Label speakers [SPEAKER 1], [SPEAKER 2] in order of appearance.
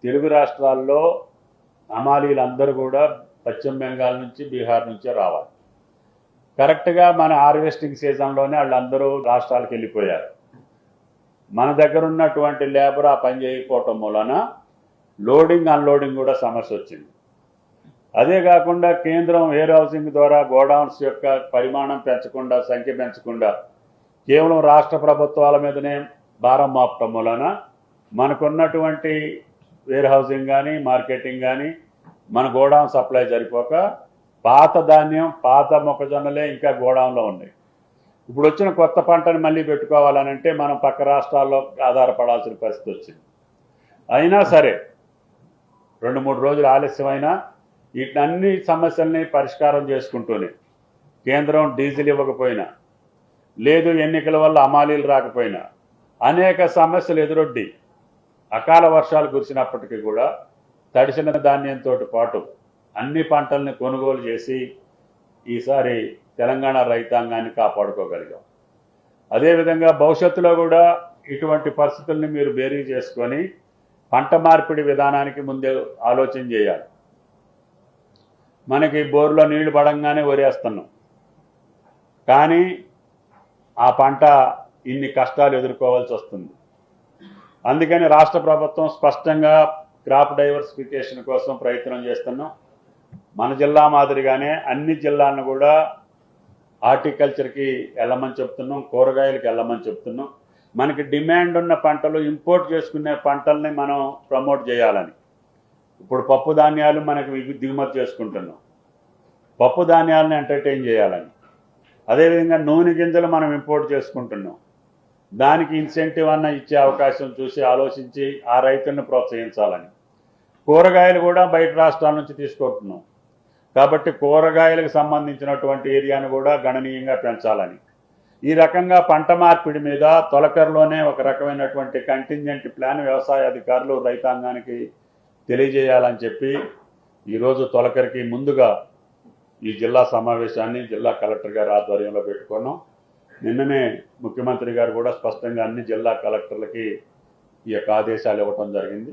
[SPEAKER 1] తెలుగు రాష్ట్రాల్లో హమాలీలందరూ కూడా పశ్చిమ బెంగాల్ నుంచి బీహార్ నుంచే రావాలి. కరెక్ట్గా మన హార్వెస్టింగ్ సీజన్లోనే వాళ్ళందరూ రాష్ట్రాలకు వెళ్ళిపోయారు. మన దగ్గర ఉన్నటువంటి లేబర్ ఆ పని చేయకపోవటం మూలన లోడింగ్ అన్లోడింగ్ కూడా సమస్య వచ్చింది. అదే కాకుండా కేంద్రం వేర్ హౌసింగ్ ద్వారా గోడౌన్స్ యొక్క పరిమాణం పెంచకుండా, సంఖ్య పెంచకుండా కేవలం రాష్ట్ర ప్రభుత్వాల మీదనే భారం మోపటం మూలన మనకున్నటువంటి వేర్ హౌసింగ్ కానీ, మార్కెటింగ్ కానీ, మన గోడౌన్ సప్లై సరిపోక పాత ధాన్యం, పాత మొక్కజొన్నలే ఇంకా గోడౌన్లో ఉన్నాయి. ఇప్పుడు వచ్చిన కొత్త పంటను మళ్ళీ పెట్టుకోవాలనంటే మనం పక్క రాష్ట్రాల్లో ఆధారపడాల్సిన పరిస్థితి వచ్చింది. అయినా సరే 2-3 రోజులు ఆలస్యమైనా వీటన్ని సమస్యల్ని పరిష్కారం చేసుకుంటూనే కేంద్రం డీజిల్ ఇవ్వకపోయినా, లేదు ఎన్నికల వల్ల హమాలీలు రాకపోయినా, అనేక సమస్యలు ఎదురొడ్డి అకాల వర్షాలు కురిసినప్పటికీ కూడా తడిసిన ధాన్యంతో పాటు అన్ని పంటల్ని కొనుగోలు చేసి ఈసారి తెలంగాణ రైతాంగాన్ని కాపాడుకోగలిగాం. అదేవిధంగా భవిష్యత్తులో కూడా ఇటువంటి పరిస్థితుల్ని మీరు బేరీ చేసుకొని పంట మార్పిడి విధానానికి ముందే ఆలోచన చేయాలి. మనకి బోర్లో నీళ్లు పడంగానే వరేస్తున్నాం, కానీ ఆ పంట ఇన్ని కష్టాలు ఎదుర్కోవాల్సి వస్తుంది. అందుకని రాష్ట్ర ప్రభుత్వం స్పష్టంగా క్రాప్ డైవర్సిఫికేషన్ కోసం ప్రయత్నం చేస్తున్నాం. మన జిల్లా మాదిరిగానే అన్ని జిల్లాలను కూడా హార్టికల్చర్కి వెళ్ళమని చెప్తున్నాం, కూరగాయలకి వెళ్ళమని చెప్తున్నాం. మనకి డిమాండ్ ఉన్న పంటలు, ఇంపోర్ట్ చేసుకునే పంటల్ని మనం ప్రమోట్ చేయాలని. ఇప్పుడు పప్పు ధాన్యాలు మనకి దిగుమతి చేసుకుంటున్నాం, పప్పు ధాన్యాలను ఎంటర్టైన్ చేయాలని. అదేవిధంగా నూనె గింజలు మనం ఇంపోర్ట్ చేసుకుంటున్నాం, దానికి ఇన్సెంటివ్ అన్న ఇచ్చే అవకాశం చూసి ఆలోచించి ఆ రైతులను ప్రోత్సహించాలని. కూరగాయలు కూడా బయట రాష్ట్రాల నుంచి తీసుకుంటున్నాం, కాబట్టి కూరగాయలకు సంబంధించినటువంటి ఏరియాను కూడా గణనీయంగా పెంచాలని. ఈ రకంగా పంట మార్పిడి మీద తొలకరిలోనే ఒక రకమైనటువంటి కంటింజెంట్ ప్లాన్ వ్యవసాయ అధికారులు రైతాంగానికి తెలియజేయాలని చెప్పి ఈరోజు తొలకరికి ముందుగా ఈ జిల్లా సమావేశాన్ని జిల్లా కలెక్టర్ గారి ఆధ్వర్యంలో పెట్టుకున్నాం. నిన్ననే ముఖ్యమంత్రి గారు కూడా స్పష్టంగా అన్ని జిల్లా కలెక్టర్లకి ఈ యొక్క ఆదేశాలు ఇవ్వటం జరిగింది.